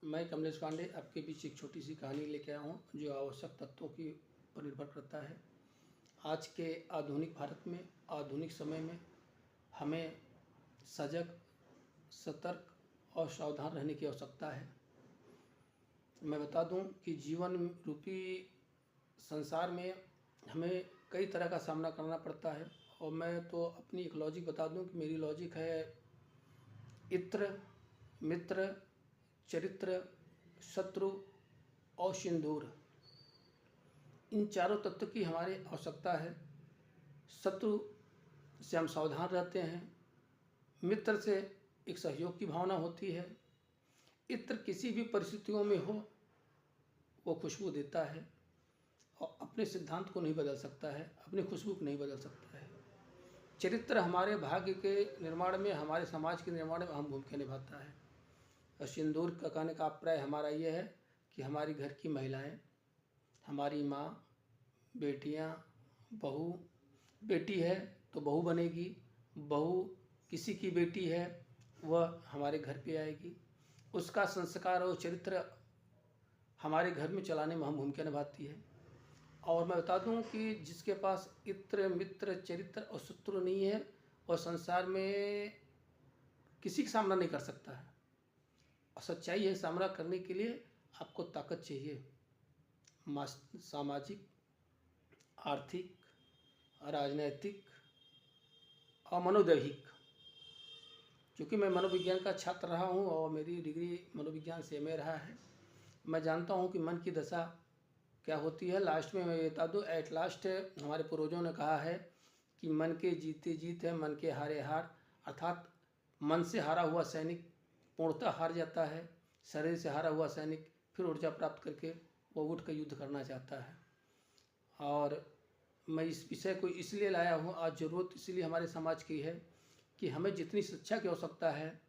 मैं कमलेश पांडे आपके बीच एक छोटी सी कहानी लेके आया हूँ जो आवश्यक तत्वों की पर निर्भर करता है। आज के आधुनिक भारत में, आधुनिक समय में हमें सजग, सतर्क और सावधान रहने की आवश्यकता है। मैं बता दूं कि जीवन रूपी संसार में हमें कई तरह का सामना करना पड़ता है और मैं तो अपनी एक लॉजिक बता दूं कि मेरी लॉजिक है इत्र, मित्र, चरित्र, शत्रु और सिंदूर। इन चारों तत्व की हमारी आवश्यकता है। शत्रु से हम सावधान रहते हैं, मित्र से एक सहयोग की भावना होती है, इत्र किसी भी परिस्थितियों में हो वो खुशबू देता है और अपने सिद्धांत को नहीं बदल सकता है, अपनी खुशबू को नहीं बदल सकता है। चरित्र हमारे भाग्य के निर्माण में, हमारे समाज के निर्माण में अहम भूमिका निभाता है। और सिंदूर का कहने का अभिप्राय हमारा ये है कि हमारी घर की महिलाएं, हमारी माँ, बेटियाँ, बहू, बेटी है तो बहू बनेगी, बहू किसी की बेटी है वह हमारे घर पे आएगी, उसका संस्कार और चरित्र हमारे घर में चलाने में अहम भूमिका निभाती है। और मैं बता दूं कि जिसके पास इत्र, मित्र, चरित्र और शत्रु नहीं है और संसार में किसी का सामना नहीं कर सकता है। और सच्चाई है, सामना करने के लिए आपको ताकत चाहिए, सामाजिक, आर्थिक, राजनैतिक और मनोदैहिक। क्योंकि मैं मनोविज्ञान का छात्र रहा हूँ और मेरी डिग्री मनोविज्ञान से एमए रहा है, मैं जानता हूँ कि मन की दशा क्या होती है। लास्ट में मैं बता दूँ, एट लास्ट हमारे पूर्वजों ने कहा है कि मन के जीते जीत है, मन के हारे हार। अर्थात मन से हारा हुआ सैनिक पूर्णतः हार जाता है, शरीर से हारा हुआ सैनिक फिर ऊर्जा प्राप्त करके वो उठ कर युद्ध करना चाहता है। और मैं इस विषय को इसलिए लाया हूँ, आज ज़रूरत इसलिए हमारे समाज की है कि हमें जितनी शिक्षा की आवश्यकता है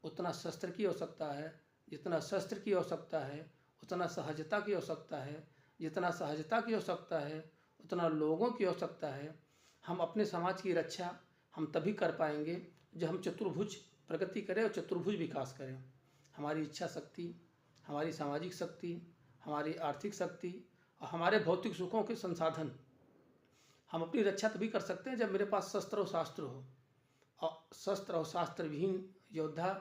उतना शस्त्र की आवश्यकता है, जितना शस्त्र की आवश्यकता है उतना सहजता की आवश्यकता है, जितना सहजता की आवश्यकता है उतना लोगों की आवश्यकता है। हम अपने समाज की रक्षा हम तभी कर पाएंगे जब हम चतुर्भुज प्रगति करें और चतुर्भुज विकास करें। हमारी इच्छा शक्ति, हमारी सामाजिक शक्ति, हमारी आर्थिक शक्ति और हमारे भौतिक सुखों के संसाधन, हम अपनी रक्षा तभी कर सकते हैं जब मेरे पास शस्त्र और शास्त्र हो। और शस्त्र और शास्त्र विहीन योद्धा,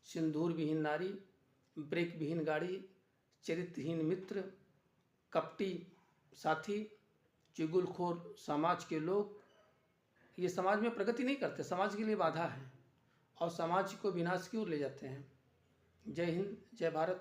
सिंदूर विहीन नारी, ब्रेक विहीन गाड़ी, चरित्रहीन मित्र, कपटी साथी, चुगलखोर समाज के लोग, ये समाज में प्रगति नहीं करते, समाज के लिए बाधा है और समाज को विनाश की ओर ले जाते हैं। जय हिंद, जय भारत।